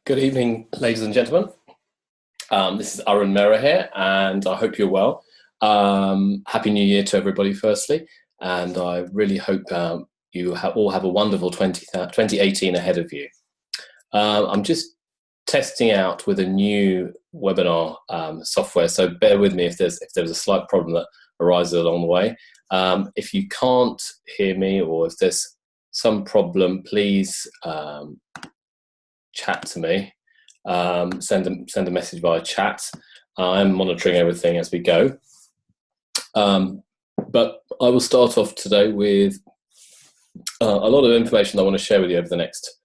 Good evening, ladies and gentlemen. This is Arun Mehra here, and I hope you're well. Happy New Year to everybody, firstly, and I really hope you all have a wonderful 2018 ahead of you. I'm just testing out with a new webinar software, so bear with me if there's a slight problem that arises along the way. If you can't hear me, or if there's some problem, please chat to me. Send a message via chat. I'm monitoring everything as we go. But I will start off today with a lot of information I want to share with you over the next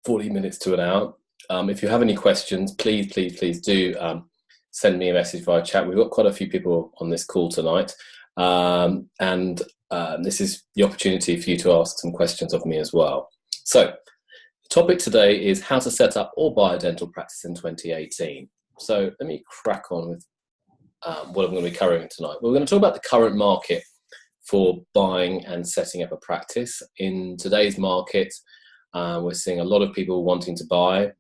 40 minutes to an hour. If you have any questions, please do send me a message via chat. We've got quite a few people on this call tonight, and this is the opportunity for you to ask some questions of me as well. So, the topic today is how to set up or buy a dental practice in 2018. So let me crack on with what I'm going to be covering tonight. We're going to talk about the current market for buying and setting up a practice. In today's market, we're seeing a lot of people wanting to buy,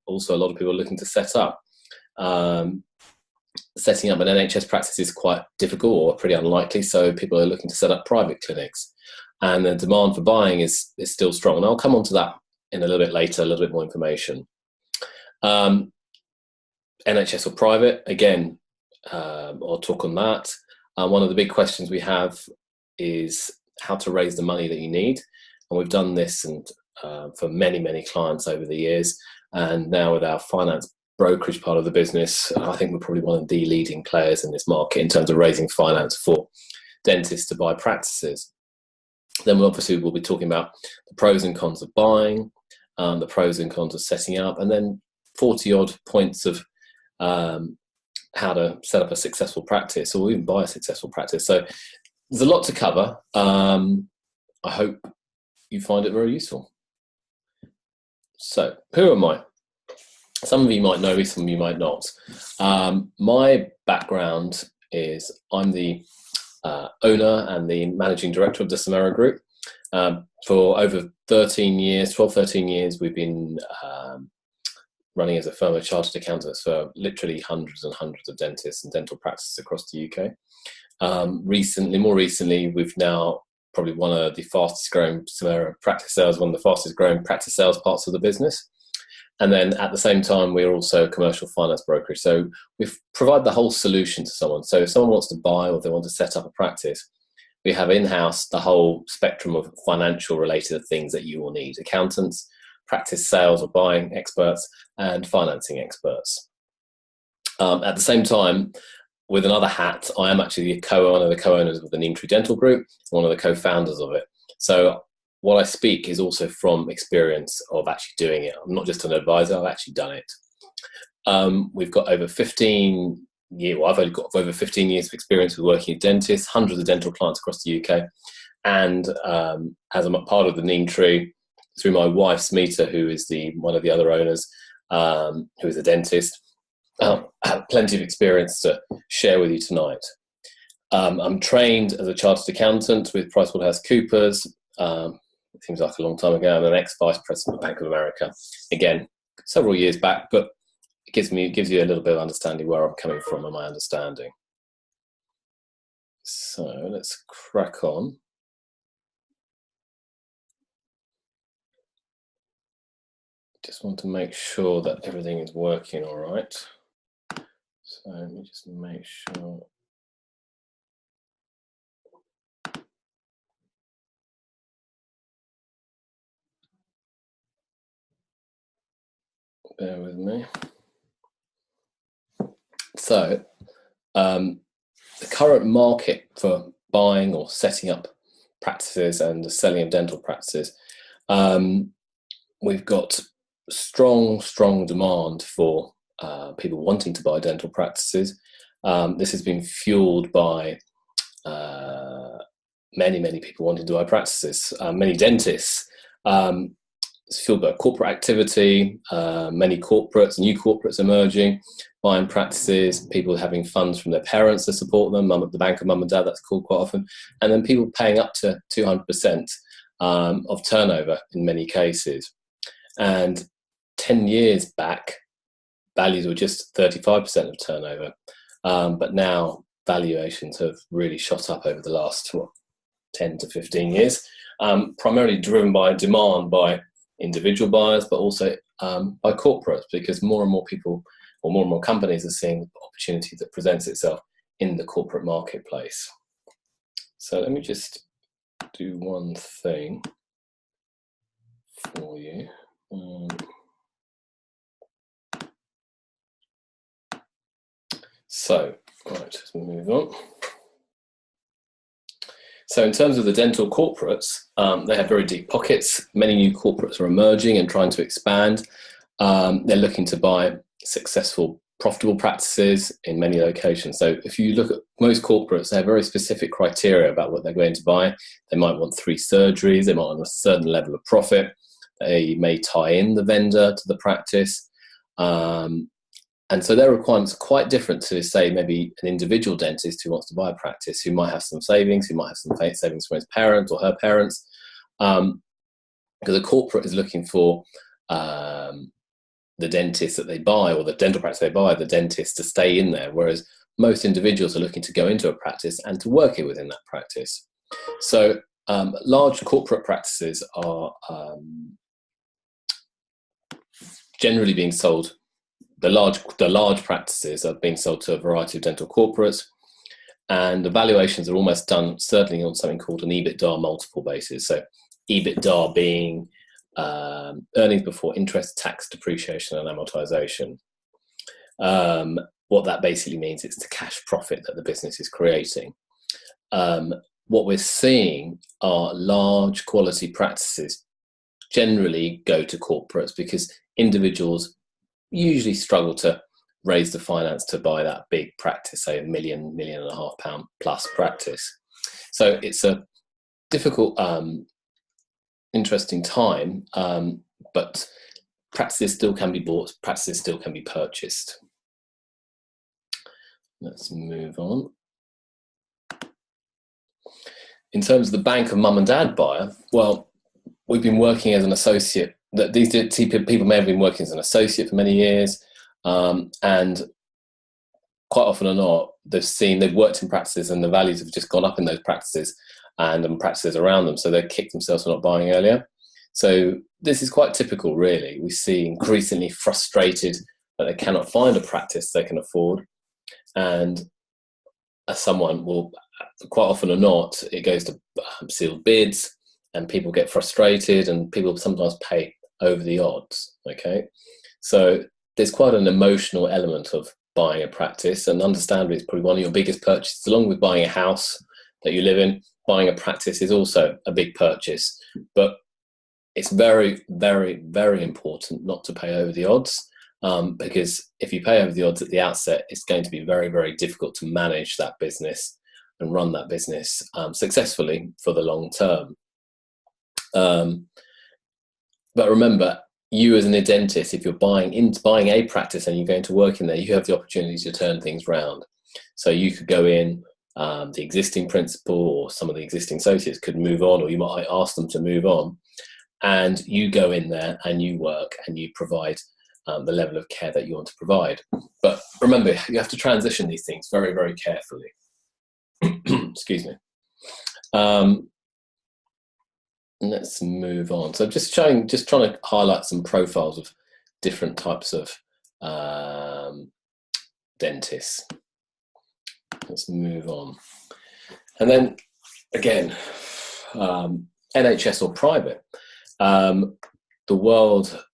also a lot of people looking to set up. Setting up an NHS practice is quite difficult or pretty unlikely, so people are looking to set up private clinics. And the demand for buying is still strong. And I'll come on to that in a little bit later, a little bit more information. NHS or private, again, I'll talk on that. One of the big questions we have is how to raise the money that you need. And we've done this for many clients over the years. And now with our finance brokerage part of the business, I think we're probably one of the leading players in this market in terms of raising finance for dentists to buy practices. Then we'll be talking about the pros and cons of buying, the pros and cons of setting up, and then 40 odd points of how to set up a successful practice or even buy a successful practice. So there's a lot to cover. I hope you find it very useful. So who am I? Some of you might know me, some of you might not. My background is I'm the owner and the managing director of the Samara Group. For over 13 years, we've been running as a firm of chartered accountants for literally hundreds and hundreds of dentists and dental practices across the UK. More recently, we've now probably one of the fastest growing Samara practice sales, one of the fastest growing practice sales parts of the business. And then at the same time, we're also a commercial finance brokerage. So we provide the whole solution to someone. So if someone wants to buy or they want to set up a practice, we have in-house the whole spectrum of financial related things that you will need: accountants, practice sales or buying experts, and financing experts. At the same time, with another hat, I am actually one of the co-owners of the Neem Tree Dental Group, one of the co-founders of it. So what I speak is also from experience of actually doing it. I'm not just an advisor, I've actually done it. We've got over 15 years, I've only got over 15 years of experience with working with dentists, hundreds of dental clients across the UK. And as I'm a part of the Neem Tree, through my wife, Smita, who is one of the other owners, who is a dentist, I have plenty of experience to share with you tonight. I'm trained as a chartered accountant with PricewaterhouseCoopers. It seems like a long time ago. I'm an ex-vice president of Bank of America. Again, several years back, but it gives you a little bit of understanding where I'm coming from and my understanding. So let's crack on. Just want to make sure that everything is working all right. So let me just make sure. Bear with me. So the current market for buying or setting up practices and the selling of dental practices, we've got strong demand for people wanting to buy dental practices. This has been fueled by many people wanting to buy practices, many dentists. It's fueled by corporate activity, many new corporates emerging, buying practices, people having funds from their parents to support them, the bank of mum and dad, that's called quite often, and then people paying up to 200% of turnover in many cases. And 10 years back, values were just 35% of turnover. But now valuations have really shot up over the last 10 to 15 years, primarily driven by demand by individual buyers, but also by corporates, because more and more people or more and more companies are seeing the opportunity that presents itself in the corporate marketplace. So let me just do one thing for you. So, right, let's move on. So in terms of the dental corporates, they have very deep pockets. Many new corporates are emerging and trying to expand. They're looking to buy successful, profitable practices in many locations. So if you look at most corporates, they have very specific criteria about what they're going to buy. They might want 3 surgeries. They might want a certain level of profit. They may tie in the vendor to the practice. And so their requirements are quite different to, say, maybe an individual dentist who wants to buy a practice, who might have some savings, who might have some savings from his parents or her parents. Because a corporate is looking for the dentist that they buy, or the dental practice they buy, the dentist to stay in there, whereas most individuals are looking to go into a practice and to work within that practice. So large corporate practices are generally being sold. The large practices are being sold to a variety of dental corporates, and the valuations are almost done certainly on something called an EBITDA multiple basis. So EBITDA being earnings before interest, tax, depreciation, and amortization. What that basically means is the cash profit that the business is creating. What we're seeing are large quality practices generally go to corporates because individuals usually struggle to raise the finance to buy that big practice, say £1 million, £1.5 million plus practice. So it's a difficult, interesting time, but practices still can be bought, practices still can be purchased. Let's move on. In terms of the bank of mum and dad buyer, well, we've been working as an associate. That these people may have been working as an associate for many years, and quite often or not, they've worked in practices and the values have just gone up in those practices and practices around them, so they've kicked themselves for not buying earlier. So this is quite typical, really. We see increasingly frustrated that they cannot find a practice they can afford, and someone will, quite often or not, it goes to sealed bids, and people get frustrated, and people sometimes pay over the odds. Okay, so there's quite an emotional element of buying a practice, and understandably it's probably one of your biggest purchases, along with buying a house that you live in. Buying a practice is also a big purchase, but it's very, very, very important not to pay over the odds, because if you pay over the odds at the outset, it's going to be very, very difficult to manage that business and run that business successfully for the long term. But remember, you as a dentist, if you're buying a practice and you're going to work in there, you have the opportunity to turn things round. So you could go in, the existing principal or some of the existing associates could move on, or you might ask them to move on, and you go in there and you work and you provide the level of care that you want to provide. But remember, you have to transition these things very, very carefully. Excuse me. Let's move on. So just trying to highlight some profiles of different types of dentists. Let's move on. And then again, NHS or private. The world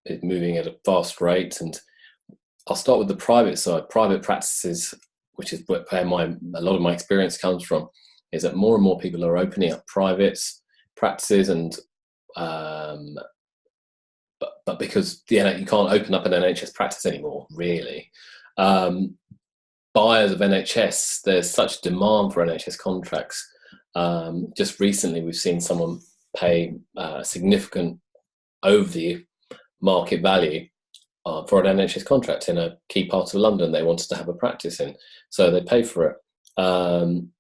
is moving at a fast rate, and I'll start with the private side. Private practices, which is where a lot of my experience comes from, is that more and more people are opening up private practices, and but because you can't open up an NHS practice anymore, really. Buyers of NHS, there's such demand for NHS contracts. Just recently, we've seen someone pay significant over the market value for an NHS contract in a key part of London they wanted to have a practice in, so they pay for it. Certain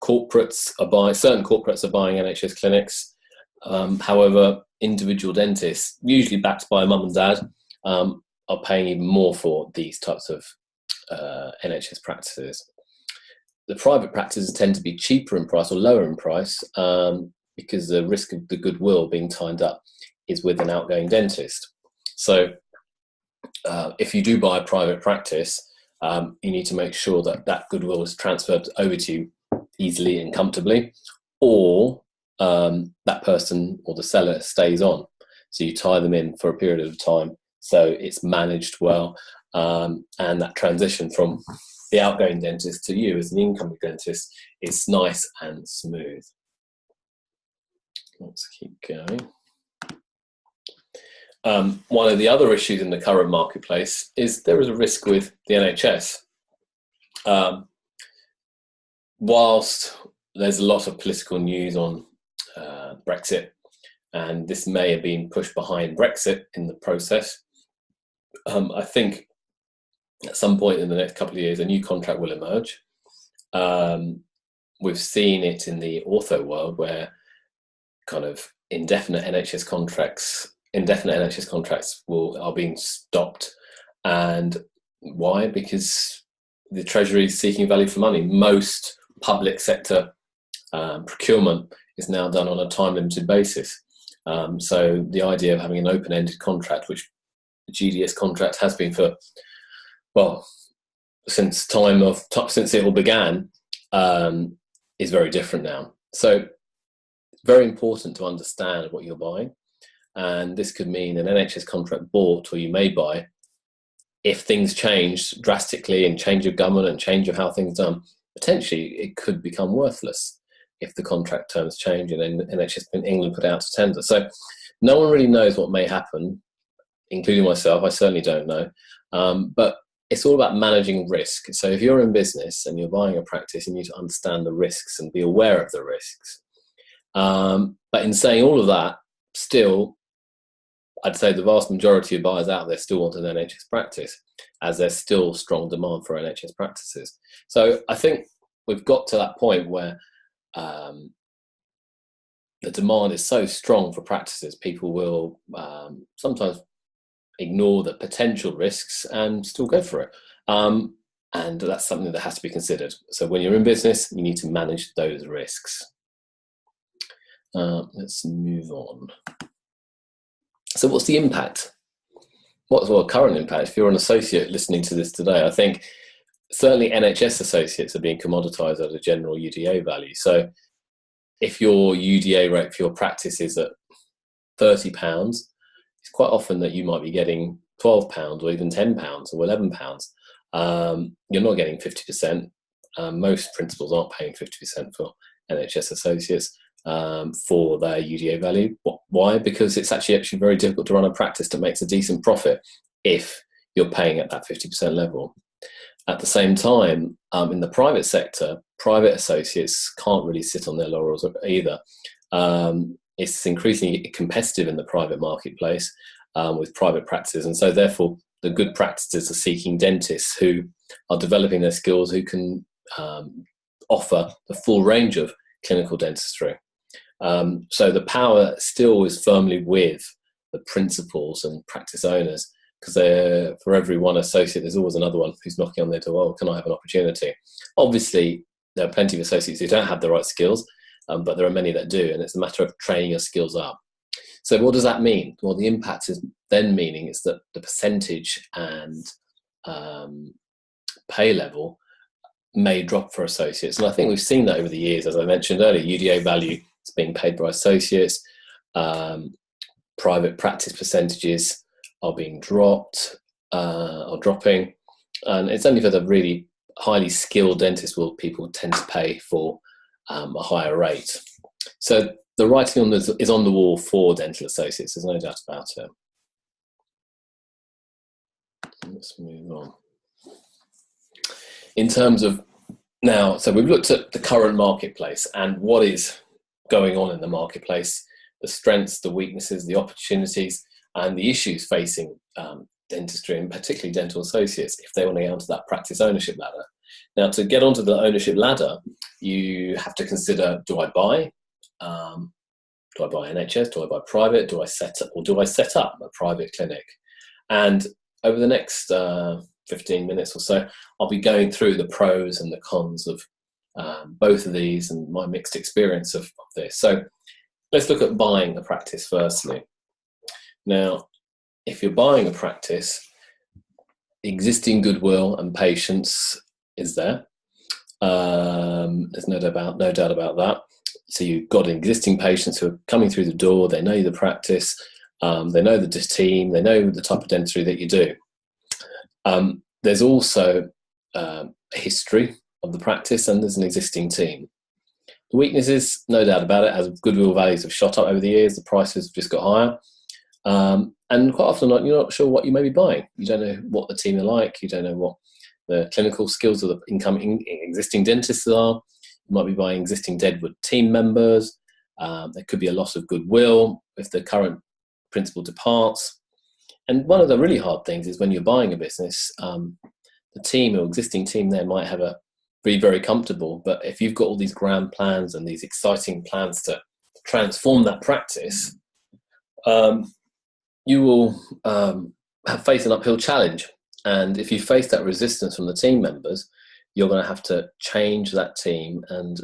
corporates are buying NHS clinics. However, individual dentists, usually backed by mum and dad, are paying even more for these types of NHS practices. The private practices tend to be cheaper in price or lower in price because the risk of the goodwill being tied up is with an outgoing dentist. So if you do buy a private practice, you need to make sure that that goodwill is transferred over to you easily and comfortably, or that person or the seller stays on. So you tie them in for a period of time so it's managed well, and that transition from the outgoing dentist to you as an incoming dentist is nice and smooth. Let's keep going. One of the other issues in the current marketplace is there is a risk with the NHS. Whilst there's a lot of political news on Brexit, and this may have been pushed behind Brexit in the process, I think at some point in the next couple of years a new contract will emerge. We've seen it in the ortho world where kind of indefinite NHS contracts are being stopped. And why? Because the Treasury is seeking value for money. Most public sector procurement is now done on a time-limited basis. So the idea of having an open-ended contract, which the GDS contract has been for, well, since it all began, is very different now. So very important to understand what you're buying. And this could mean an NHS contract bought, or you may buy, if things change drastically and change of government and change of how things are done, potentially it could become worthless if the contract terms change and then NHS in England put out to tender. So no one really knows what may happen, including myself. I certainly don't know. But it's all about managing risk. So if you're in business and you're buying a practice, you need to understand the risks and be aware of the risks. But in saying all of that, still, I'd say the vast majority of buyers out there still want an NHS practice, as there's still strong demand for NHS practices. So I think we've got to that point where the demand is so strong for practices, people will sometimes ignore the potential risks and still go for it. And that's something that has to be considered. So when you're in business, you need to manage those risks. Let's move on. So what's the impact? What's the current impact? If you're an associate listening to this today, I think certainly NHS associates are being commoditised at a general UDA value. So if your UDA rate for your practice is at £30, it's quite often that you might be getting £12 or even £10 or £11. You're not getting 50%. Most principals aren't paying 50% for NHS associates for their UDA value. Why? Because it's actually very difficult to run a practice that makes a decent profit if you're paying at that 50% level. At the same time, in the private sector, private associates can't really sit on their laurels either. It's increasingly competitive in the private marketplace with private practices, and so therefore the good practices are seeking dentists who are developing their skills, who can offer the full range of clinical dentistry. So the power still is firmly with the principals and practice owners, because for every one associate, there's always another one who's knocking on their door. Oh, can I have an opportunity? Obviously, there are plenty of associates who don't have the right skills, but there are many that do, and it's a matter of training your skills up. So what does that mean? Well, the impact is then meaning is that the percentage and pay level may drop for associates. And I think we've seen that over the years. As I mentioned earlier, UDA value is being paid by associates. Private practice percentages are being dropped or dropping. And it's only for the really highly skilled dentists will people tend to pay for a higher rate. So the writing is on the wall for dental associates. There's no doubt about it. Let's move on. In terms of now, so we've looked at the current marketplace and what is going on in the marketplace, the strengths, the weaknesses, the opportunities, and the issues facing dentistry, and particularly dental associates, if they want to get onto that practice ownership ladder. Now, to get onto the ownership ladder, you have to consider, do I buy? Do I buy NHS? Do I buy private? Do I set up a private clinic? And over the next 15 minutes or so, I'll be going through the pros and the cons of both of these and my mixed experience of this. So let's look at buying a practice firstly. Now, if you're buying a practice, existing goodwill and patience is there. There's no doubt about that. So you've got existing patients who are coming through the door. They know the practice. They know the team. They know the type of dentistry that you do. There's also a history of the practice, and there's an existing team. The weaknesses, no doubt about it, as goodwill values have shot up over the years, the prices have just got higher. And quite often you're not sure what you may be buying. You don't know what the team are like. You don't know what the clinical skills of the incoming existing dentists are. You might be buying existing Deadwood team members. There could be a loss of goodwill if the current principal departs. And one of the really hard things is when you're buying a business, the team or existing team there might be very comfortable, but if you've got all these grand plans and these exciting plans to transform that practice, you will face an uphill challenge. And if you face that resistance from the team members, you're going to have to change that team, and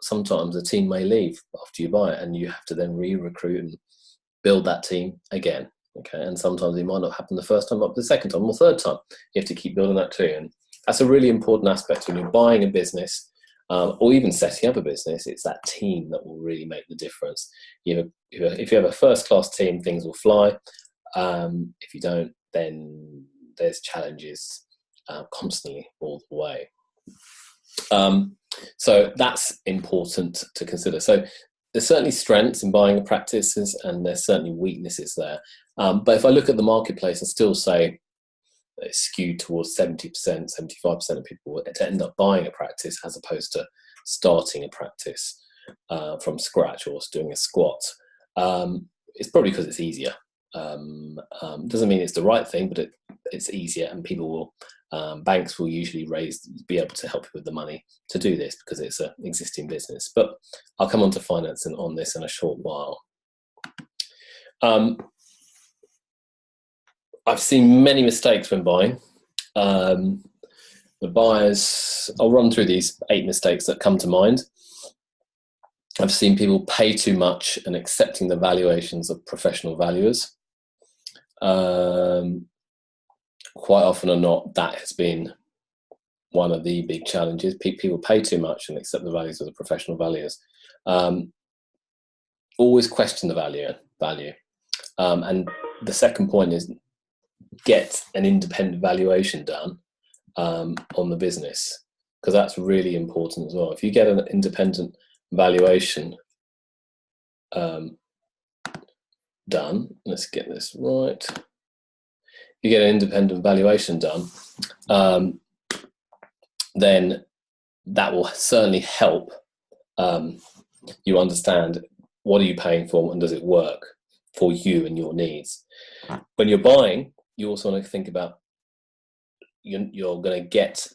sometimes the team may leave after you buy it, and you have to then re-recruit and build that team again. Okay, and sometimes it might not happen the first time, but the second time or third time, you have to keep building that too. And that's a really important aspect when you're buying a business, or even setting up a business. It's that team that will really make the difference. If you have a first-class team, things will fly. If you don't, then there's challenges constantly all the way. So that's important to consider. So there's certainly strengths in buying practices, and there's certainly weaknesses there. But if I look at the marketplace and still say it's skewed towards 70%, 75% of people to end up buying a practice as opposed to starting a practice from scratch or doing a squat, it's probably because it's easier. Doesn't mean it's the right thing, but it's easier, and people will, banks will usually be able to help you with the money to do this because it's an existing business. But I'll come on to financing on this in a short while. I've seen many mistakes when buying. The buyers, I'll run through these 8 mistakes that come to mind. I've seen people pay too much and accepting the valuations of professional valuers. Quite often or not, that has been one of the big challenges. People pay too much and accept the values of the professional valuers. Always question the value. And the second point is get an independent valuation done on the business, because that's really important as well. If you get an independent valuation done, let's get this right. You get an independent valuation done, then that will certainly help you understand what are you paying for and does it work for you and your needs. When you're buying, you also want to think about you're going to get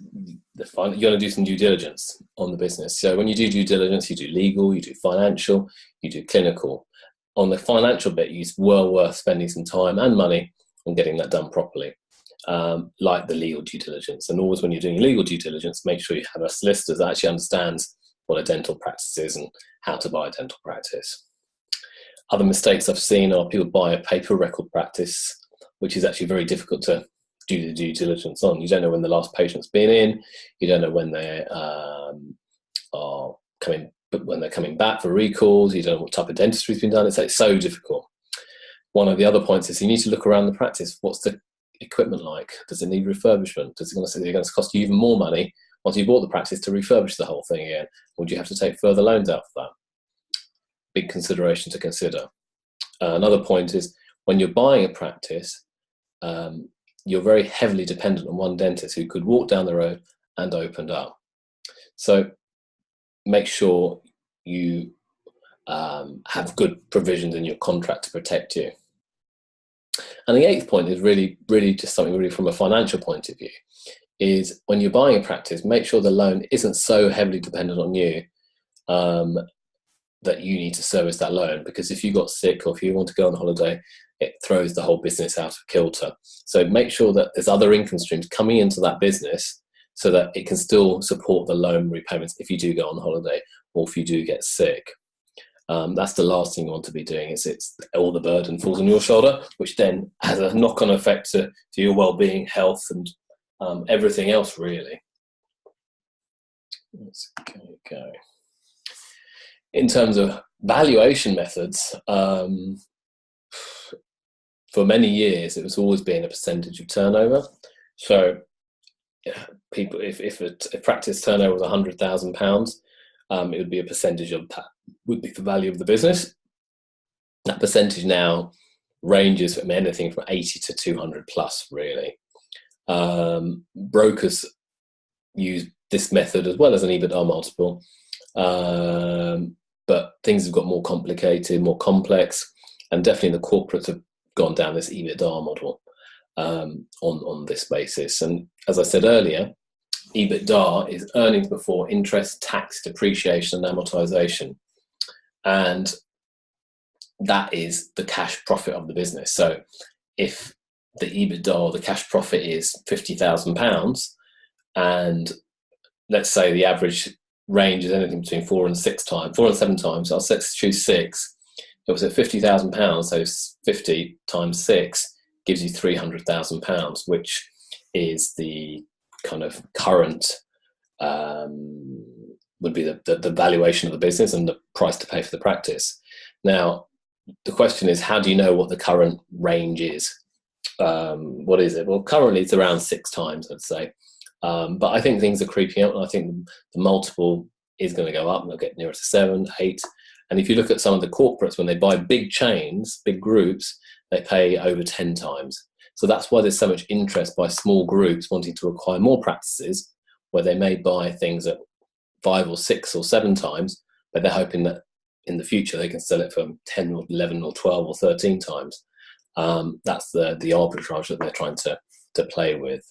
you're going to do some due diligence on the business. So when you do due diligence, you do legal, you do financial, you do clinical. On the financial bit, it's well worth spending some time and money on getting that done properly, like the legal due diligence. And always when you're doing legal due diligence, make sure you have a solicitor that actually understands what a dental practice is and how to buy a dental practice. Other mistakes I've seen are people buy a paper record practice, which is actually very difficult to do the due diligence on. You don't know when the last patient's been in. You don't know when they when they're coming back for recalls. You don't know what type of dentistry's been done. It's like so difficult. One of the other points is you need to look around the practice. What's the equipment like? Does it need refurbishment? Is it going to cost you even more money once you bought the practice to refurbish the whole thing again? Or do you have to take further loans out for that? Big consideration to consider. Another point is when you're buying a practice, you're very heavily dependent on one dentist who could walk down the road and opened up. So make sure you have good provisions in your contract to protect you. And the 8th point is really just something really from a financial point of view, is when you're buying a practice, make sure the loan isn't so heavily dependent on you that you need to service that loan, because if you got sick or if you want to go on holiday, it throws the whole business out of kilter. So make sure that there's other income streams coming into that business so that it can still support the loan repayments if you do go on holiday or if you do get sick. That's the last thing you want to be doing. It's all the burden falls on your shoulder, which then has a knock-on effect to your well-being, health, and everything else, really. Let's go. In terms of valuation methods, for many years it was always being a percentage of turnover. So people, if a practice turnover was £100,000, it would be a percentage of that would be the value of the business. That percentage now ranges from anything from 80 to 200 plus, really. Brokers use this method as well as an EBITDA multiple, but things have got more complicated, more complex, and definitely the corporates have gone down this EBITDA model on this basis. And as I said earlier, EBITDA is earnings before interest, tax, depreciation, and amortization, and that is the cash profit of the business. So if the EBITDA or the cash profit is £50,000, and let's say the average range is anything between 4 and 7 times. I'll choose 6. It was at £50,000, so 50 times 6 gives you £300,000, which is the kind of current would be the valuation of the business and the price to pay for the practice. Now, the question is, how do you know what the current range is? What is it? Well, currently it's around 6 times, I'd say. But I think things are creeping up, and I think the multiple is going to go up. They'll get nearer to 7, 8. And if you look at some of the corporates, when they buy big chains, big groups, they pay over 10 times. So that's why there's so much interest by small groups wanting to acquire more practices, where they may buy things at 5 or 6 or 7 times, but they're hoping that in the future they can sell it for 10 or 11 or 12 or 13 times. That's the arbitrage that they're trying to play with.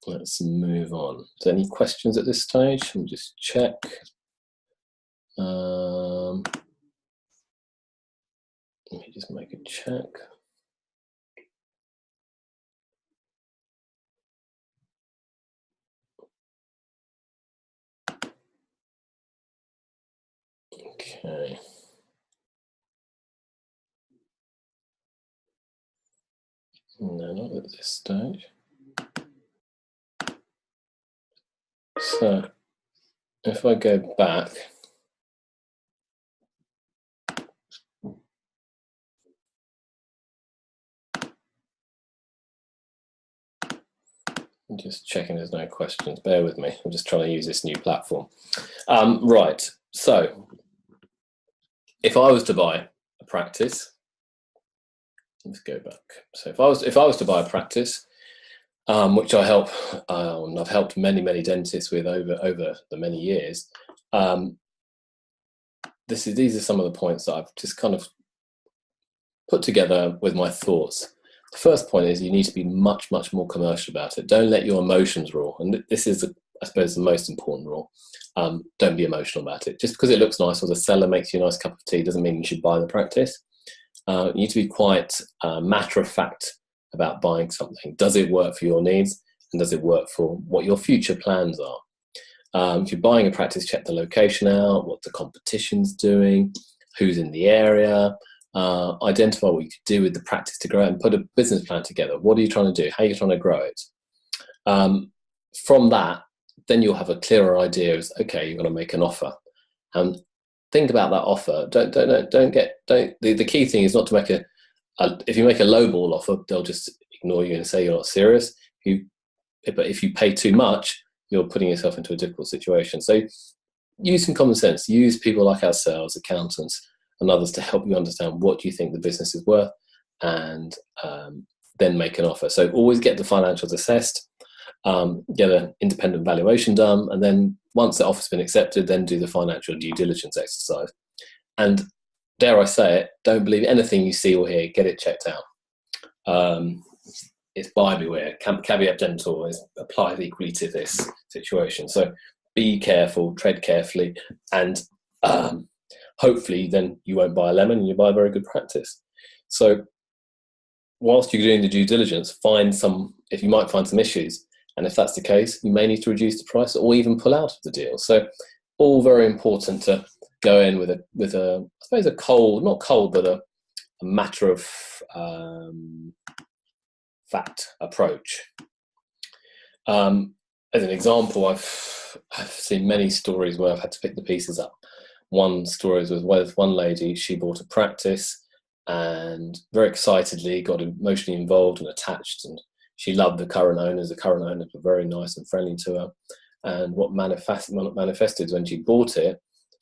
Let's move on. Is there any questions at this stage? Let me just check. Let me just make a check. Okay. No, not at this stage. So if I go back, I'm just checking there's no questions. Bear with me. I'm just trying to use this new platform. Right. So if I was to buy a practice, let's go back. So if I was to buy a practice, which I help, and I've helped many dentists with over the many years. These are some of the points that I've just kind of put together with my thoughts. The first point is you need to be much more commercial about it. Don't let your emotions rule, and this is, I suppose, the most important rule. Don't be emotional about it. Just because it looks nice or the seller makes you a nice cup of tea doesn't mean you should buy the practice. You need to be quite matter of fact about buying something. Does it work for your needs, and does it work for what your future plans are? If you're buying a practice, check the location out, what the competition's doing, who's in the area, identify what you could do with the practice to grow it, and put a business plan together. What are you trying to do? How are you trying to grow it? From that, then you'll have a clearer idea of, okay, you're going to make an offer. And think about that offer. The key thing is not to make if you make a lowball offer, they'll just ignore you and say you're not serious. But if you pay too much, you're putting yourself into a difficult situation. So use some common sense. Use people like ourselves, accountants and others, to help you understand what you think the business is worth, and then make an offer. So always get the financials assessed, get an independent valuation done, and then once the offer's been accepted, then do the financial due diligence exercise. And dare I say it, don't believe anything you see or hear. Get it checked out. It's buyer beware. Caveat emptor applies equally to this situation. So be careful, tread carefully, and hopefully then you won't buy a lemon and you buy a very good practice. So whilst you're doing the due diligence, if you might find some issues, and if that's the case, you may need to reduce the price or even pull out of the deal. So all very important to go in with a I suppose not cold, but a matter of fact approach. As an example, I've seen many stories where I've had to pick the pieces up. One story was with one lady. She bought a practice and very excitedly got emotionally involved and attached, and she loved the current owners. The current owners were very nice and friendly to her. And what manifested when she bought it,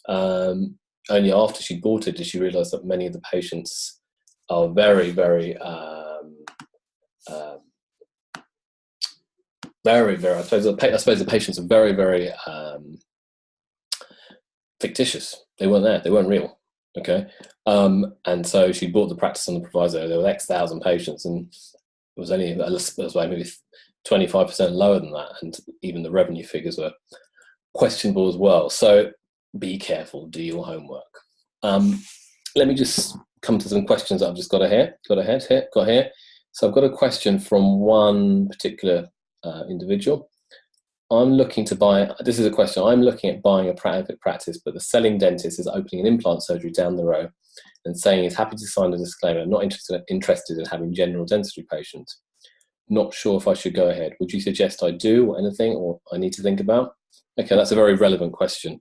only after she bought it did she realise that many of the patients are very, very, very, very. I suppose the patients are very, very fictitious. They weren't there. They weren't real. Okay, and so she bought the practice on the proviso there were X thousand patients, and it was only like maybe 25% lower than that, and even the revenue figures were questionable as well. So be careful. Do your homework. Let me just come to some questions that I've just got here. So I've got a question from one particular individual. I'm looking to buy, this is a question, I'm looking at buying a private practice, but the selling dentist is opening an implant surgery down the road and saying he's happy to sign a disclaimer, not interested in having general dentistry patients. Not sure if I should go ahead. Would you suggest I do or anything, or I need to think about? Okay, that's a very relevant question.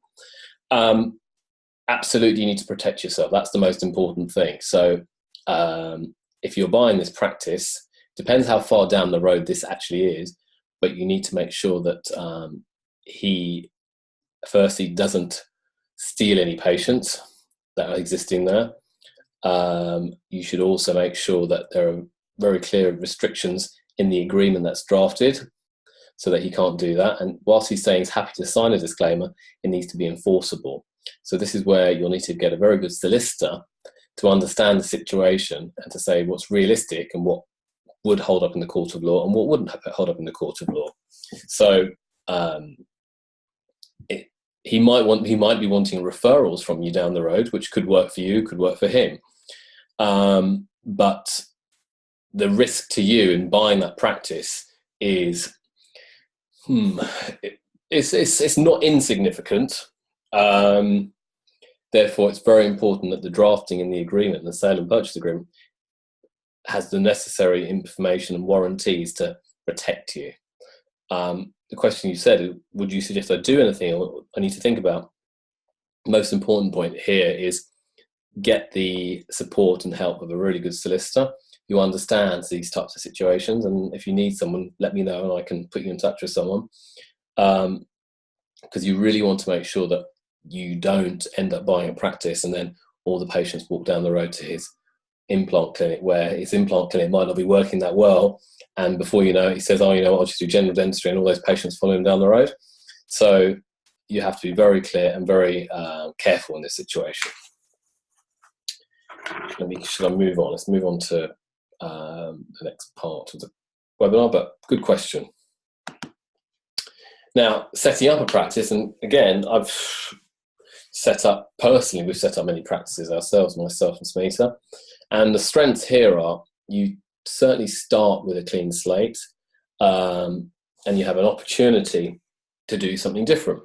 Absolutely, you need to protect yourself. That's the most important thing. So if you're buying this practice, depends how far down the road this actually is, but you need to make sure that he firstly doesn't steal any patients that are existing there. You should also make sure that there are very clear restrictions in the agreement that's drafted so that he can't do that. And whilst he's saying he's happy to sign a disclaimer, it needs to be enforceable. So this is where you'll need to get a very good solicitor to understand the situation and to say what's realistic and what would hold up in the court of law and what wouldn't hold up in the court of law. So he might be wanting referrals from you down the road, which could work for you, could work for him. But the risk to you in buying that practice is it's not insignificant. Therefore, it's very important that the drafting in the agreement, the sale and purchase agreement, has the necessary information and warranties to protect you. The question you said, would you suggest I do anything or I need to think about? The most important point here is get the support and help of a really good solicitor who understands these types of situations. And if you need someone, let me know and I can put you in touch with someone. Because you really want to make sure that you don't end up buying a practice and then all the patients walk down the road to his implant clinic, where his implant clinic might not be working that well, and before you know it, he says, oh, you know what, I'll just do general dentistry, and all those patients follow him down the road. So you have to be very clear and very careful in this situation. Should I move on? Let's move on to the next part of the webinar, but good question. Now, setting up a practice, and again, we've set up many practices ourselves, myself and Smita. And the strengths here are you certainly start with a clean slate and you have an opportunity to do something different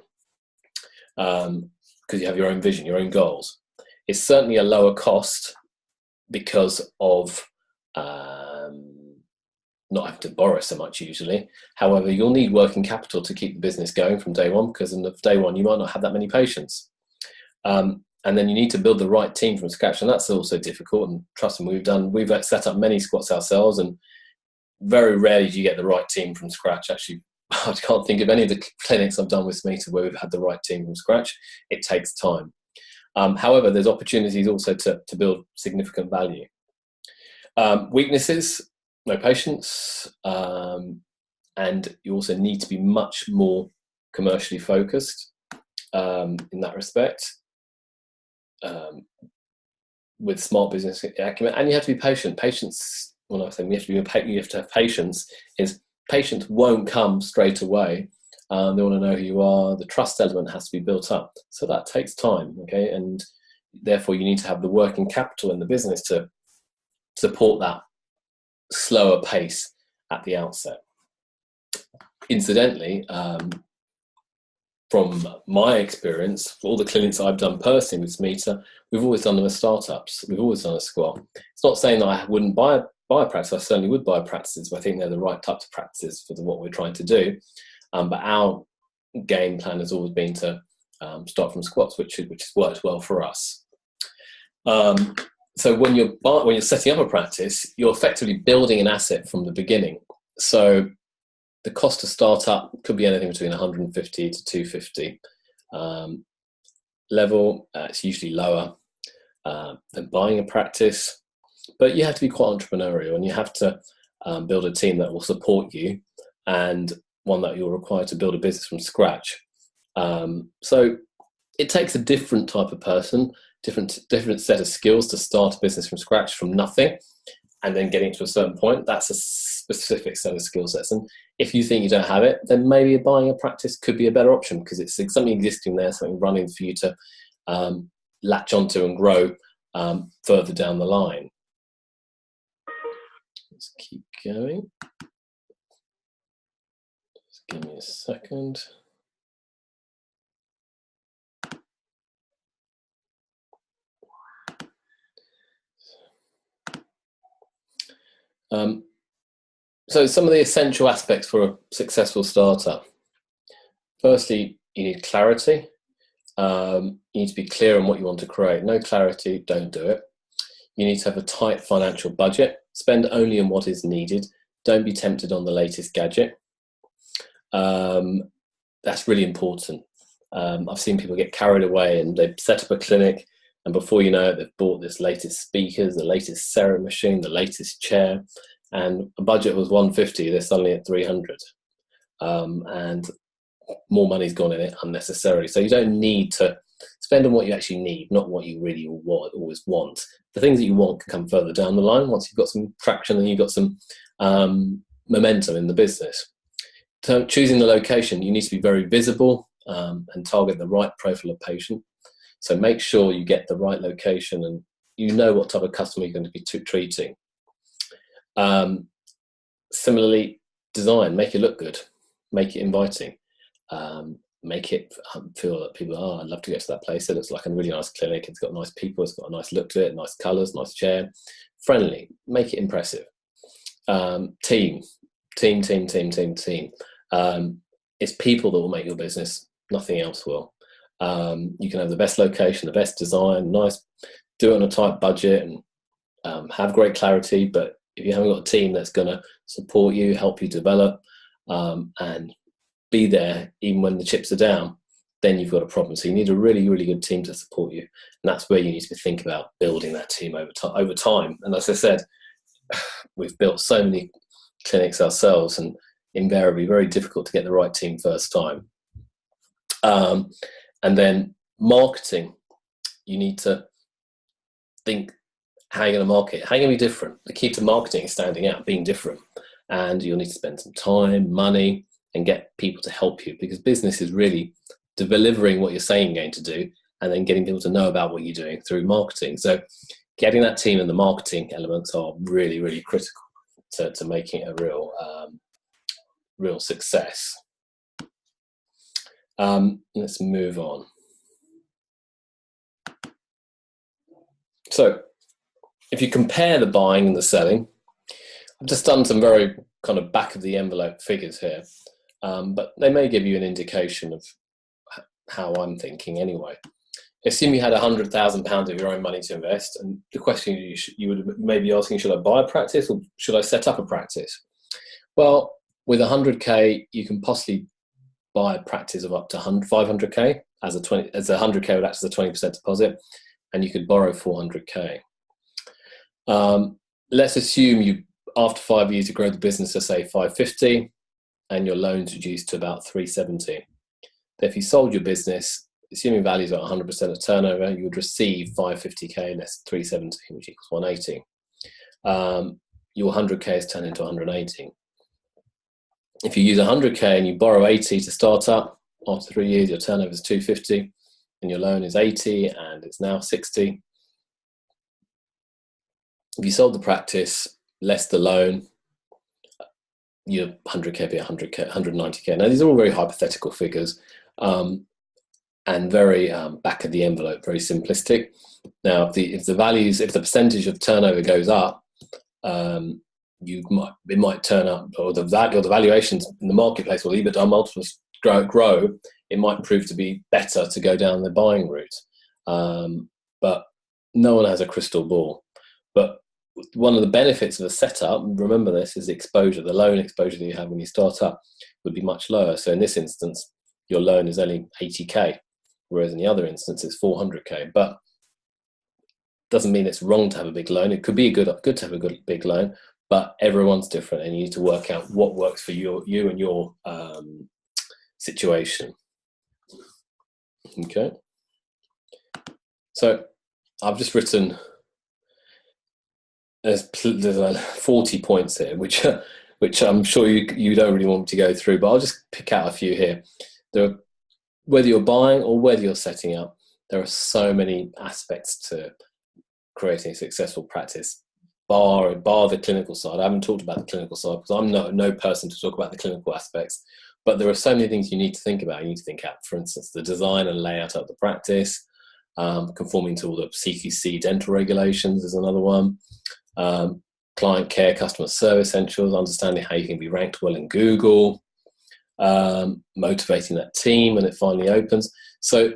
because you have your own vision, your own goals. It's certainly a lower cost because of not having to borrow so much usually. However, you'll need working capital to keep the business going from day one, because in day one you might not have that many patients. And then you need to build the right team from scratch, and that's also difficult. And trust me, we've set up many squats ourselves, and very rarely do you get the right team from scratch. Actually, I can't think of any of the clinics I've done with Smita where we've had the right team from scratch. It takes time. However, there's opportunities also to build significant value. Weaknesses, no patience, and you also need to be much more commercially focused in that respect. With smart business acumen, and you have to be patient. Patience, when I say you have to have patience, is patients won't come straight away. They want to know who you are. The trust element has to be built up, so that takes time. Okay, and therefore you need to have the working capital in the business to support that slower pace at the outset. Incidentally, from my experience, all the clinics I've done personally with Smita, we've always done them as startups. We've always done a squat. It's not saying that I wouldn't buy a practice. I certainly would buy practices, but I think they're the right types of practices for what we're trying to do. But our game plan has always been to start from squats, which has worked well for us. So when you're setting up a practice, you're effectively building an asset from the beginning. So the cost to start up could be anything between 150 to 250 level. It's usually lower than buying a practice, but you have to be quite entrepreneurial, and you have to build a team that will support you, and one that you're required to build a business from scratch. So it takes a different type of person, different set of skills to start a business from scratch, from nothing, and then getting to a certain point. That's a specific set of skill sets. And if you think you don't have it, then maybe buying a practice could be a better option, because it's something existing there, something running for you to latch onto and grow further down the line. Let's keep going. Just give me a second. So some of the essential aspects for a successful startup. Firstly, you need clarity. You need to be clear on what you want to create. No clarity, don't do it. You need to have a tight financial budget. Spend only on what is needed. Don't be tempted on the latest gadget. That's really important. I've seen people get carried away and they've set up a clinic, and before you know it, they've bought this latest speakers, the latest Cereal machine, the latest chair, and a budget was 150, they're suddenly at 300. And more money's gone in it unnecessarily. So you don't need to spend on what you actually need, not what you really always want. The things that you want can come further down the line once you've got some traction and you've got some momentum in the business. So choosing the location, you need to be very visible and target the right profile of patient. So make sure you get the right location and you know what type of customer you're going to be treating. Similarly, design, make it look good, make it inviting, make it feel that people, I'd love to go to that place. It looks like a really nice clinic. It's got nice people. It's got a nice look to it, nice colours, nice chair, friendly, make it impressive. Team. It's people that will make your business. Nothing else will. You can have the best location, the best design, nice, do it on a tight budget, and have great clarity. But if you haven't got a team that's going to support you, help you develop, and be there even when the chips are down, then you've got a problem. So you need a really, really good team to support you. And that's where you need to think about building that team over time. And as I said, we've built so many clinics ourselves, and invariably very difficult to get the right team first time. And then marketing, you need to think how you're going to market, how you're going to be different. The key to marketing is standing out, being different. And you'll need to spend some time, money, and get people to help you, because business is really delivering what you're saying you're going to do and then getting people to know about what you're doing through marketing. So getting that team and the marketing elements are really, really critical to making it a real success. Let's move on. So if you compare the buying and the selling, I've just done some very kind of back of the envelope figures here, but they may give you an indication of how I'm thinking anyway. Assume you had £100,000 of your own money to invest, and the question you would maybe be asking, should I buy a practice or should I set up a practice? Well, with 100k, you can possibly buy a practice of up to 500k as a 100k would act as a 20% deposit, and you could borrow 400k. Let's assume you, after 5 years, you grow the business to say 550, and your loans reduced to about 370. If you sold your business, assuming values are 100% of turnover, you would receive 550k less 370, which equals 180. Your 100k is turned into 180. If you use 100k and you borrow 80 to start up, after 3 years, your turnover is 250. and your loan is 80 and it's now 60. If you sold the practice, less the loan, your 100k be 100k, 190k. Now these are all very hypothetical figures, and very back of the envelope, very simplistic. Now, if the percentage of turnover goes up, it might turn up, or the valuations in the marketplace, or EBITDA multiples grow. It might prove to be better to go down the buying route, but no one has a crystal ball. But one of the benefits of a setup, remember this, is the exposure. The loan exposure that you have when you start up would be much lower. So in this instance, your loan is only 80k, whereas in the other instance it's 400k. But doesn't mean it's wrong to have a big loan. It could be good to have a big loan, but everyone's different, and you need to work out what works for you and your situation. Okay. So I've just written. There's 40 points here, which I'm sure you don't really want me to go through, but I'll just pick out a few here. Whether you're buying or whether you're setting up, there are so many aspects to creating a successful practice, bar the clinical side. I haven't talked about the clinical side because I'm no person to talk about the clinical aspects, but there are so many things you need to think about. You need to think out, for instance, the design and layout of the practice, conforming to all the CQC dental regulations is another one. Client care, customer service essentials, understanding how you can be ranked well in Google, motivating that team when it finally opens. So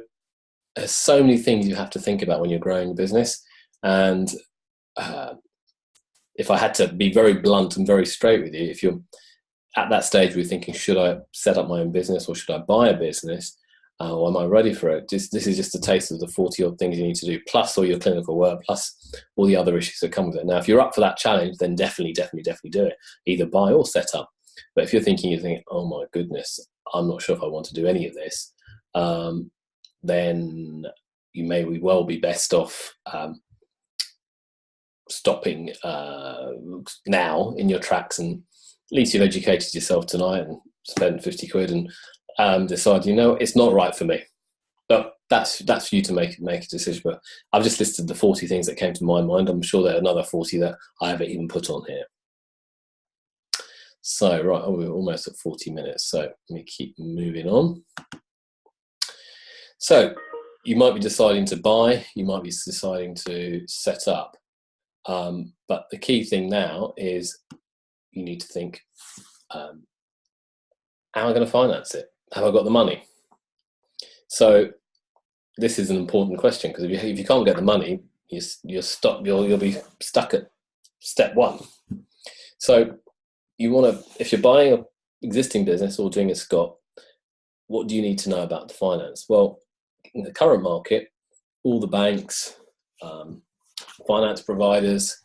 there's so many things you have to think about when you're growing a business. And if I had to be very blunt and very straight with you, if you're at that stage where you're thinking, should I set up my own business or should I buy a business? Or am I ready for it? This is just a taste of the 40 odd things you need to do, plus all your clinical work, plus all the other issues that come with it. Now, if you're up for that challenge, then definitely do it. Either buy or set up. But if you're thinking, oh my goodness, I'm not sure if I want to do any of this, then you may well be best off stopping now in your tracks, and at least you've educated yourself tonight and spent 50 quid and decide, it's not right for me. But that's for you to make a decision. But I've just listed the 40 things that came to my mind. I'm sure there are another 40 that I haven't even put on here. So, right, we're almost at 40 minutes. So let me keep moving on. So you might be deciding to buy, you might be deciding to set up. But the key thing now is you need to think, how am I going to finance it? Have I got the money? So this is an important question, because if you can't get the money, you'll be stuck at step one. So if you're buying an existing business or doing a SCOT, what do you need to know about the finance? Well, in the current market, all the banks, finance providers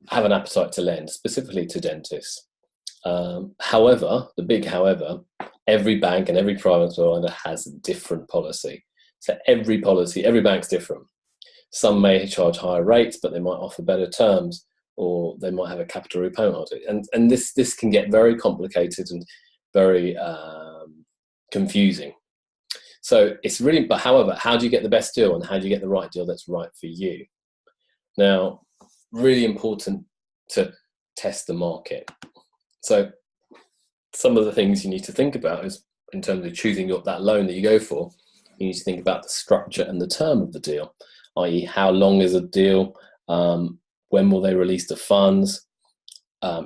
have an appetite to lend, specifically to dentists. However, every bank and every private provider has a different policy. So every bank's different. Some may charge higher rates, but they might offer better terms, or they might have a capital repayment on it. And this can get very complicated and very confusing. So it's really, but however, how do you get the best deal, and how do you get the right deal that's right for you? Now, really important to test the market. So some of the things you need to think about is, in terms of choosing that loan that you go for, you need to think about the structure and the term of the deal, i.e. how long is a deal, when will they release the funds,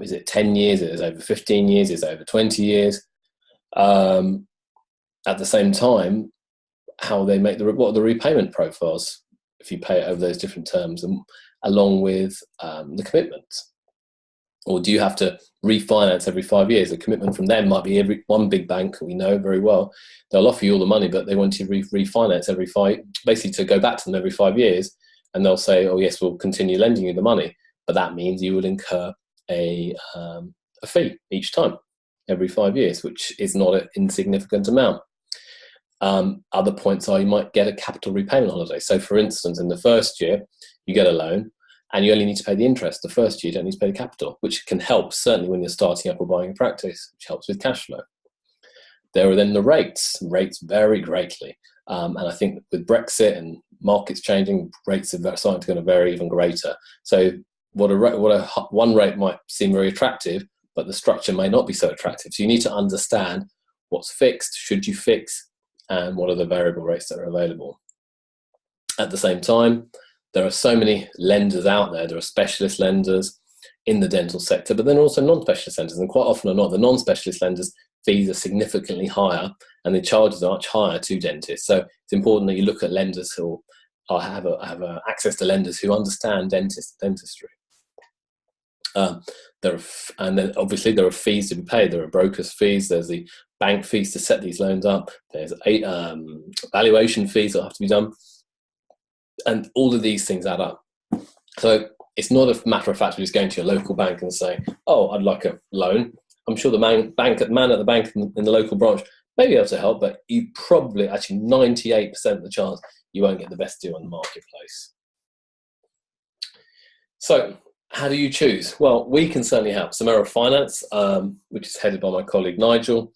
is it 10 years, is it over 15 years, is it over 20 years? At the same time, how they make what are the repayment profiles if you pay it over those different terms, and along with the commitments. Or do you have to refinance every 5 years? The commitment from them might be one big bank we know very well. They'll offer you all the money, but they want you to refinance basically to go back to them every 5 years. And they'll say, oh yes, we'll continue lending you the money. But that means you will incur a fee each time, every 5 years, which is not an insignificant amount. Other points are, you might get a capital repayment holiday. So for instance, in the first year, you get a loan, and you only need to pay the interest. The first year, you don't need to pay the capital, which can help, certainly when you're starting up or buying a practice, which helps with cash flow. There are then the rates. Rates vary greatly. And I think with Brexit and markets changing, rates are starting to vary even greater. So one rate might seem very attractive, but the structure may not be so attractive. So you need to understand what's fixed, should you fix, and what are the variable rates that are available. At the same time, there are so many lenders out there. There are specialist lenders in the dental sector, but then also non-specialist lenders. And quite often or not, the non-specialist lenders' fees are significantly higher and the charges are much higher to dentists. So it's important that you look at lenders who have access to lenders who understand dentistry. And then obviously there are fees to be paid. There are brokers' fees. There's the bank fees to set these loans up. There's valuation fees that have to be done. And all of these things add up. So it's not a matter of fact of just going to your local bank and saying, oh, I'd like a loan. I'm sure the man at the bank in the local branch may be able to help, but you probably, actually 98% of the chance, you won't get the best deal on the marketplace. So how do you choose? Well, we can certainly help. Mehra Finance, which is headed by my colleague Nigel,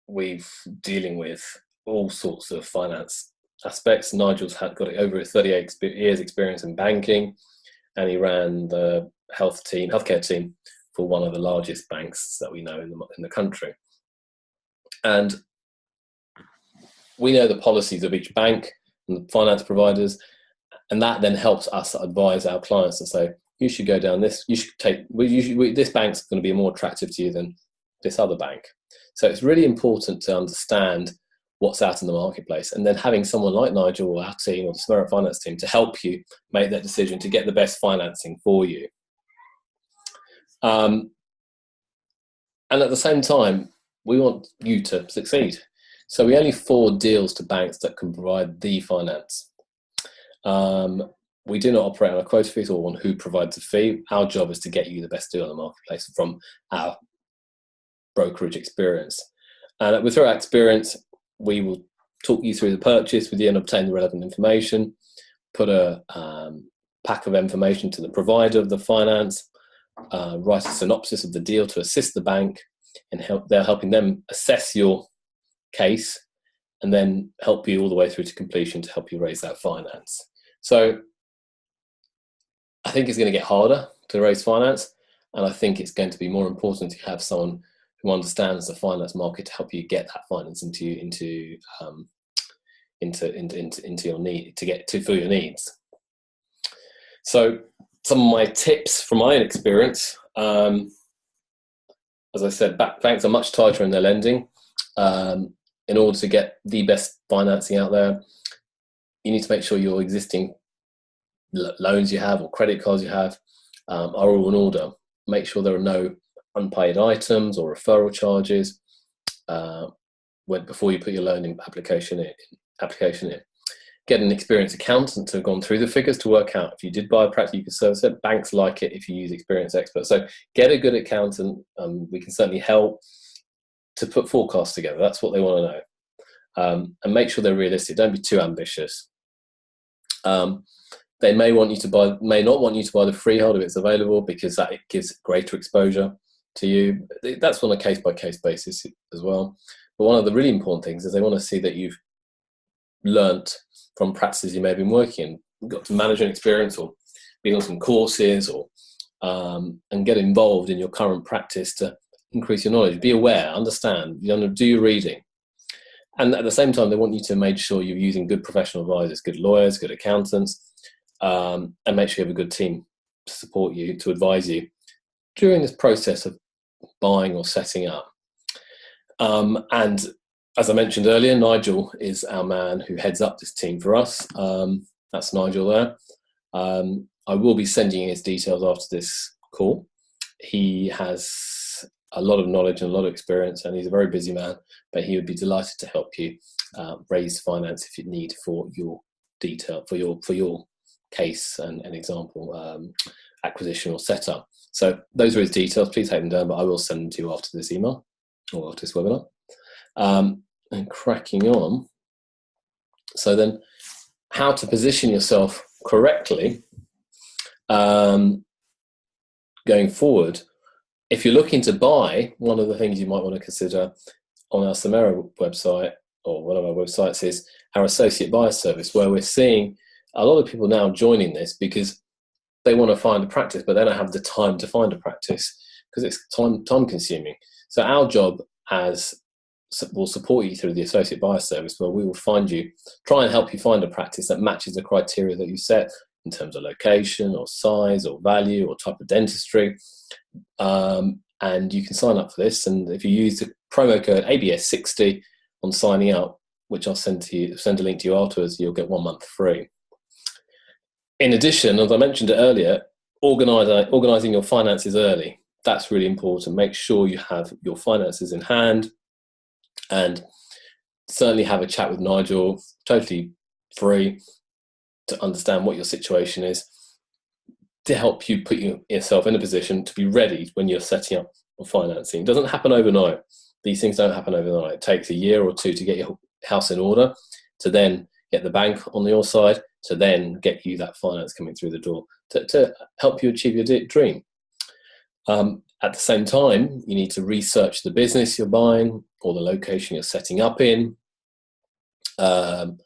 we're dealing with all sorts of finance aspects. Nigel's got over 38 years experience in banking, and he ran the healthcare team for one of the largest banks that we know in the country. And we know the policies of each bank and the finance providers, and that then helps us advise our clients and say, you should go down this, you should take, this bank's going to be more attractive to you than this other bank. So it's really important to understand what's out in the marketplace, and then having someone like Nigel or our team or the Mehra Finance team to help you make that decision to get the best financing for you. And at the same time, we want you to succeed. So we only forward deals to banks that can provide the finance. We do not operate on a quota fees or on who provides the fee. Our job is to get you the best deal in the marketplace from our brokerage experience. And through our experience, we will talk you through the purchase with you and obtain the relevant information, put a pack of information to the provider of the finance, write a synopsis of the deal to assist the bank, and they're helping them assess your case and then help you all the way through to completion to help you raise that finance. So I think it's going to get harder to raise finance, and I think it's going to be more important to have someone who understands the finance market to help you get that finance into your need, to get to fill your needs. So some of my tips from my own experience, as I said, banks are much tighter in their lending. In order to get the best financing out there, you need to make sure your existing loans you have or credit cards you have are all in order. Make sure there are no unpaid items or referral charges before you put your loan application in. Get an experienced accountant to have gone through the figures to work out if you did buy a practice you could service it. Banks like it if you use experienced experts. So get a good accountant. We can certainly help to put forecasts together. That's what they want to know. And make sure they're realistic. Don't be too ambitious. They may not want you to buy the freehold if it's available, because that gives greater exposure to you. That's on a case-by-case basis as well. But one of the really important things is they want to see that you've learnt from practices you may have been working in. You've got some management experience or been on some courses, or and get involved in your current practice to increase your knowledge. Be aware, understand, do your reading. And at the same time, they want you to make sure you're using good professional advisors, good lawyers, good accountants, and make sure you have a good team to support you, to advise you during this process of buying or setting up. And as I mentioned earlier, Nigel is our man who heads up this team for us. That's Nigel there. I will be sending you his details after this call. He has a lot of knowledge and a lot of experience, and he's a very busy man, but he would be delighted to help you raise finance if you need for your for your case and an example acquisition or setup. So those are his details. Please take them down, but I will send them to you after this email or after this webinar. And cracking on. So then, how to position yourself correctly going forward. If you're looking to buy, one of the things you might want to consider on our Mehra website or one of our websites is our associate buyer service, where we're seeing a lot of people now joining this because they want to find a practice, but they don't have the time to find a practice because it's time consuming. So our job will support you through the associate buyer service, where we will try and help you find a practice that matches the criteria that you set in terms of location or size or value or type of dentistry. And you can sign up for this. And if you use the promo code ABS60 on signing up, which I'll send a link to you afterwards, you'll get 1 month free. In addition, as I mentioned it earlier, organising your finances early. That's really important. Make sure you have your finances in hand, and certainly have a chat with Nigel, totally free, to understand what your situation is, to help you put yourself in a position to be ready when you're setting up your financing. It doesn't happen overnight. These things don't happen overnight. It takes a year or two to get your house in order, to then get the bank on your side, to then get you that finance coming through the door to help you achieve your dream. At the same time, you need to research the business you're buying or the location you're setting up in. And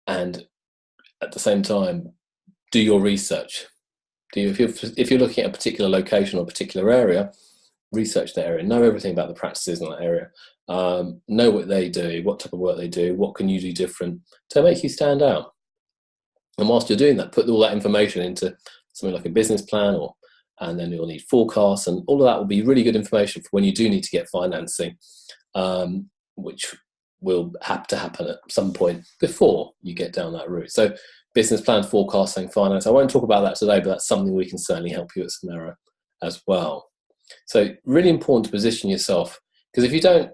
at the same time, do your research. If you're looking at a particular location or a particular area, research the area, know everything about the practices in that area, know what they do, what type of work they do, what can you do different to make you stand out. And whilst you're doing that, put all that information into something like a business plan, and then you'll need forecasts, and all of that will be really good information for when you do need to get financing, which will have to happen at some point before you get down that route. So business plan, forecasting, finance. I won't talk about that today, but that's something we can certainly help you at Samera as well. So really important to position yourself, because if you don't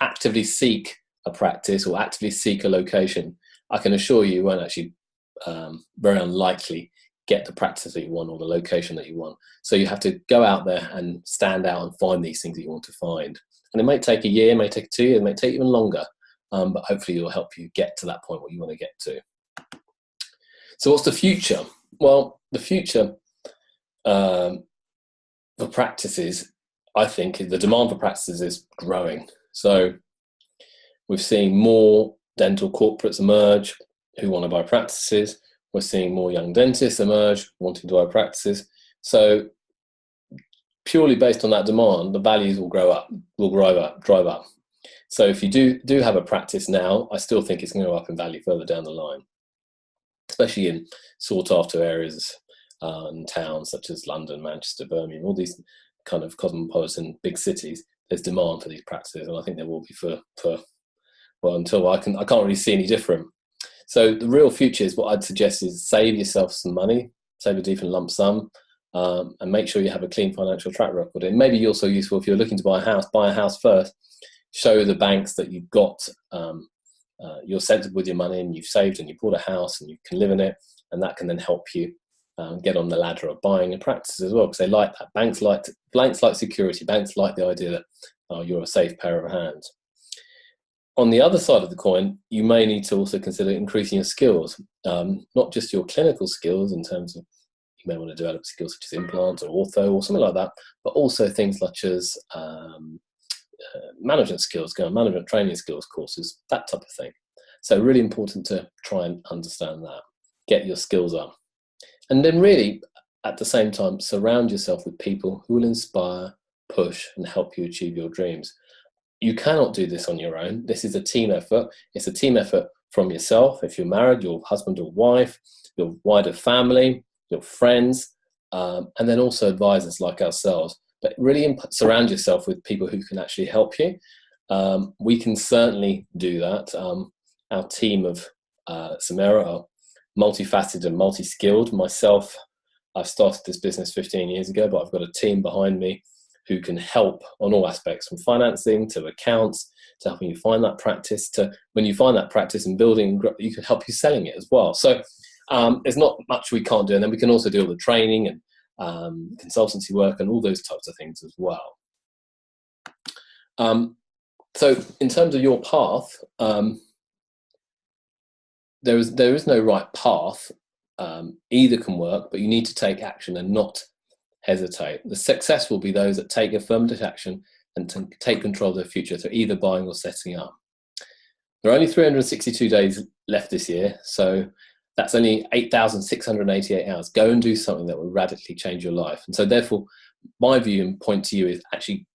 actively seek a practice or actively seek a location, I can assure you won't actually, very unlikely, get the practice that you want or the location that you want. So you have to go out there and stand out and find these things that you want to find. And it may take a year, it may take 2 years, it may take even longer, but hopefully it'll help you get to that point where you want to get to. So what's the future? Well, the future for practices, I think the demand for practices is growing. So we're seeing more dental corporates emerge who want to buy practices. We're seeing more young dentists emerge wanting to buy practices. So purely based on that demand, the values will drive up. So if you do have a practice now, I still think it's going to go up in value further down the line, especially in sought after areas and towns such as London, Manchester, Birmingham, all these kind of cosmopolitan big cities. There's demand for these practices, and I think there will be for until I can't really see any different. So the real future is, what I'd suggest is save yourself some money, save a decent lump sum, and make sure you have a clean financial track record. It may be also useful if you're looking to buy a house first. Show the banks that you've got, you're sensible with your money and you've saved and you bought a house and you can live in it, and that can then help you get on the ladder of buying a practice as well, because they like that. Banks like security. Banks like the idea that you're a safe pair of hands. On the other side of the coin, you may need to also consider increasing your skills, not just your clinical skills in terms of, you may want to develop skills such as implants or ortho or something like that, but also things such as management skills, management training skills courses, that type of thing. So really important to try and understand that, get your skills up. And then really, at the same time, surround yourself with people who will inspire, push, and help you achieve your dreams. You cannot do this on your own. This is a team effort. It's a team effort from yourself, if you're married, your husband or wife, your wider family, your friends, and then also advisors like ourselves. But really surround yourself with people who can actually help you. We can certainly do that. Our team of Samera are multifaceted and multi-skilled. Myself, I've started this business 15 years ago, but I've got a team behind me who can help on all aspects, from financing to accounts, to helping you find that practice, to when you find that practice and building, you can help you selling it as well. So there's not much we can't do. And then we can also do all the training and consultancy work and all those types of things as well. So in terms of your path, there is no right path. Either can work, but you need to take action and not hesitate. The success will be those that take affirmative action and to take control of their future through either buying or setting up. There are only 362 days left this year, so that's only 8,688 hours. Go and do something that will radically change your life. And so therefore, my view and point to you is actually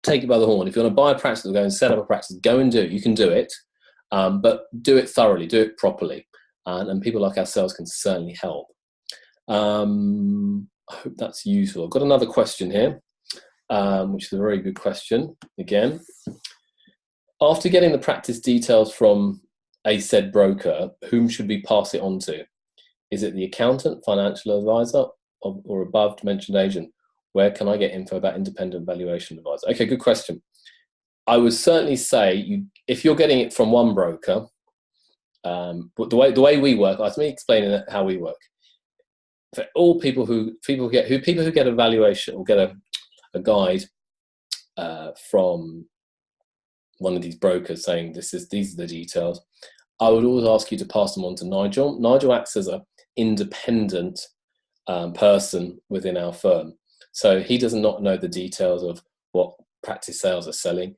take it by the horn. If you want to buy a practice or go and set up a practice, go and do it. You can do it, but do it thoroughly, do it properly. And people like ourselves can certainly help. I hope that's useful. I've got another question here, which is a very good question again. After getting the practice details from a said broker, whom should we pass it on to? Is it the accountant, financial advisor, or above mentioned agent? Where can I get info about independent valuation advisor? Okay, good question. I would certainly say if you're getting it from one broker, but the way we work, let me explain how we work. For all people who get a valuation or get a guide from one of these brokers saying these are the details, I would always ask you to pass them on to Nigel. Nigel acts as an independent person within our firm. So he does not know the details of what practice sales are selling.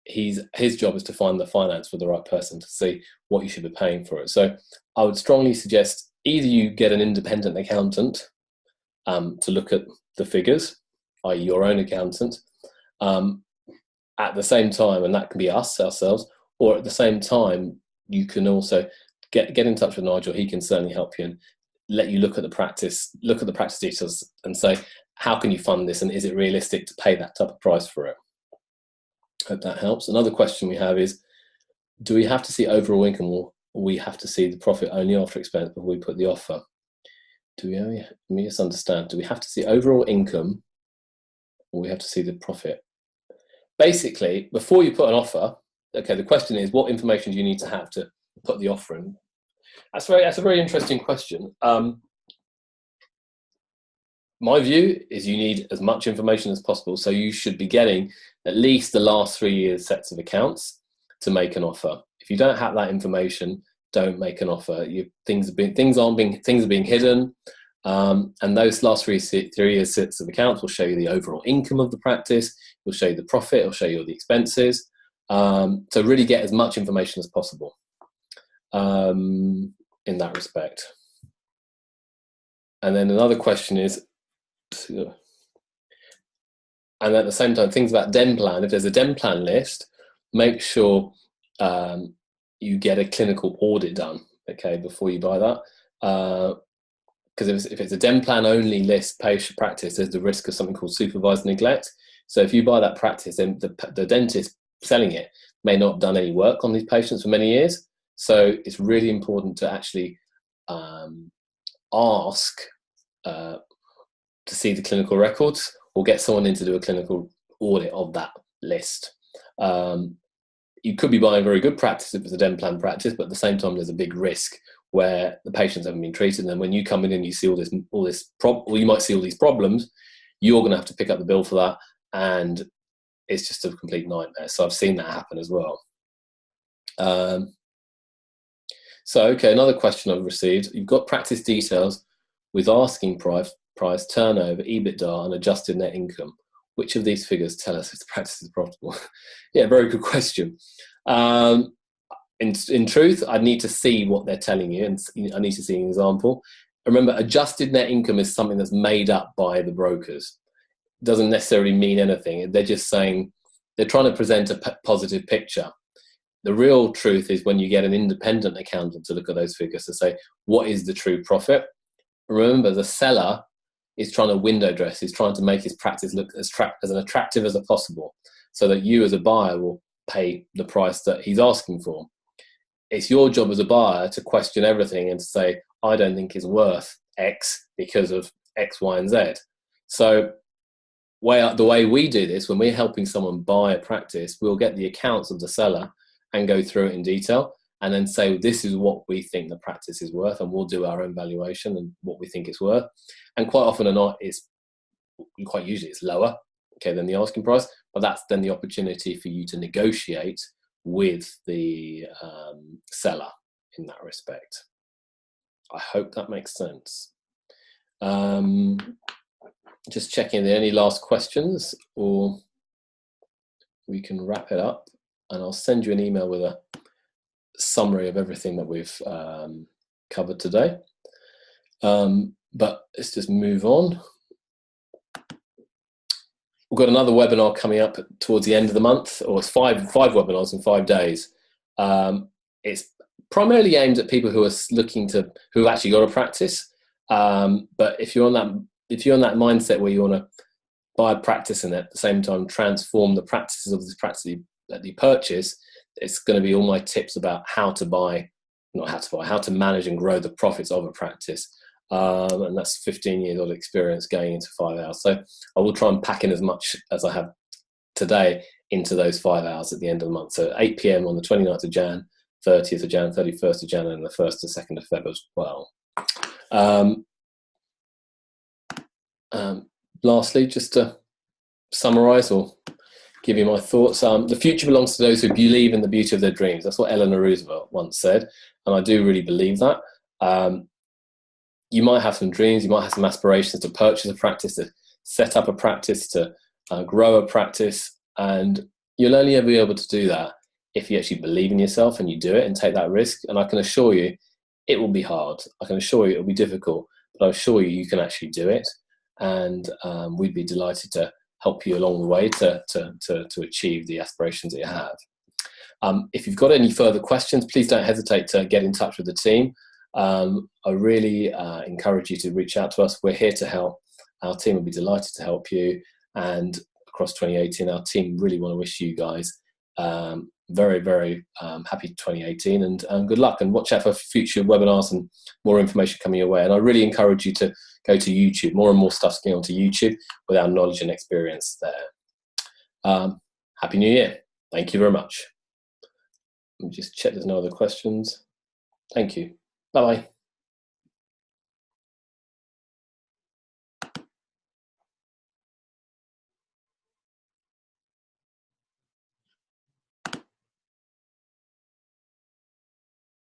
His job is to find the finance for the right person to see what you should be paying for it. So I would strongly suggest either you get an independent accountant to look at the figures, i.e. your own accountant, at the same time, and that can be ourselves, or at the same time, you can also get in touch with Nigel. He can certainly help you and let you look at the practice details and say, how can you fund this, and is it realistic to pay that type of price for it? Hope that helps. Another question we have is, do we have to see overall income, or we have to see the profit only after expense before we put the offer? Let me just understand. Do we have to see overall income, or we have to see the profit? Basically, before you put an offer, okay, the question is, what information do you need to have to put the offer in? That's a very interesting question. My view is you need as much information as possible, so you should be getting at least the last 3 years' sets of accounts to make an offer. If you don't have that information, don't make an offer. Things are being hidden, and those last 3 years' sets of accounts will show you the overall income of the practice. Will show you the profit. It'll show you all the expenses. So really get as much information as possible in that respect. And then another question is, and at the same time, things about DEM plan. If there's a DEM plan list, make sure you get a clinical audit done, okay, before you buy that. Because if it's a DEM plan only list patient practice, there's the risk of something called supervised neglect. So if you buy that practice, then the dentist selling it may not have done any work on these patients for many years. So it's really important to actually ask to see the clinical records, or get someone in to do a clinical audit of that list. You could be buying a very good practice if it's a DEM plan practice, but at the same time, there's a big risk where the patients haven't been treated, and when you come in and you see or you might see all these problems, you're going to have to pick up the bill for that, and it's just a complete nightmare. So I've seen that happen as well. So, okay, another question I've received. You've got practice details with asking price, turnover, EBITDA, and adjusted net income. Which of these figures tell us if the practice is profitable? Yeah, very good question. In truth, I need to see what they're telling you, and I need to see an example. Remember, adjusted net income is something that's made up by the brokers. It doesn't necessarily mean anything. They're just saying, they're trying to present a positive picture. The real truth is when you get an independent accountant to look at those figures to say, what is the true profit? Remember, the seller is trying to window dress. He's trying to make his practice look as attractive as possible, so that you as a buyer will pay the price that he's asking for. It's your job as a buyer to question everything and to say, I don't think it's worth X because of X, Y, and Z. So the way we do this, when we're helping someone buy a practice, we'll get the accounts of the seller and go through it in detail, and then say, this is what we think the practice is worth, and we'll do our own valuation and what we think it's worth. And quite often or not, quite usually it's lower, okay, than the asking price, but that's then the opportunity for you to negotiate with the seller in that respect. I hope that makes sense. Just checking, are there any last questions, or we can wrap it up. and I'll send you an email with a summary of everything that we've covered today. But let's just move on. We've got another webinar coming up towards the end of the month, or it's five webinars in 5 days. It's primarily aimed at people who are who've actually got a practice. But if you're on that mindset where you want to buy a practice and at the same time transform the practices of this practice that you purchase, it's going to be all my tips about how to manage and grow the profits of a practice. And that's 15 years of experience going into 5 hours. So I will try and pack in as much as I have today into those 5 hours at the end of the month. So 8 p.m. on the 29th of Jan, 30th of Jan, 31st of Jan, and the 1st to 2nd of Feb as well. Lastly, just to summarize or give you my thoughts, the future belongs to those who believe in the beauty of their dreams. That's what Eleanor Roosevelt once said, and I do really believe that. You might have some dreams, you might have some aspirations to purchase a practice, to set up a practice, to grow a practice, and you'll only ever be able to do that if you actually believe in yourself and you do it and take that risk. And I can assure you it will be hard. I can assure you it will be difficult, but I assure you can actually do it. And we'd be delighted to help you along the way to achieve the aspirations that you have. If you've got any further questions, please don't hesitate to get in touch with the team. I really encourage you to reach out to us. We're here to help. Our team will be delighted to help you. And across 2018, our team really want to wish you guys very, very happy 2018 and good luck. And watch out for future webinars and more information coming your way. And I really encourage you to go to YouTube. More and more stuff's going onto YouTube with our knowledge and experience there. Happy New Year. Thank you very much. Let me just check there's no other questions. Thank you. Bye-bye.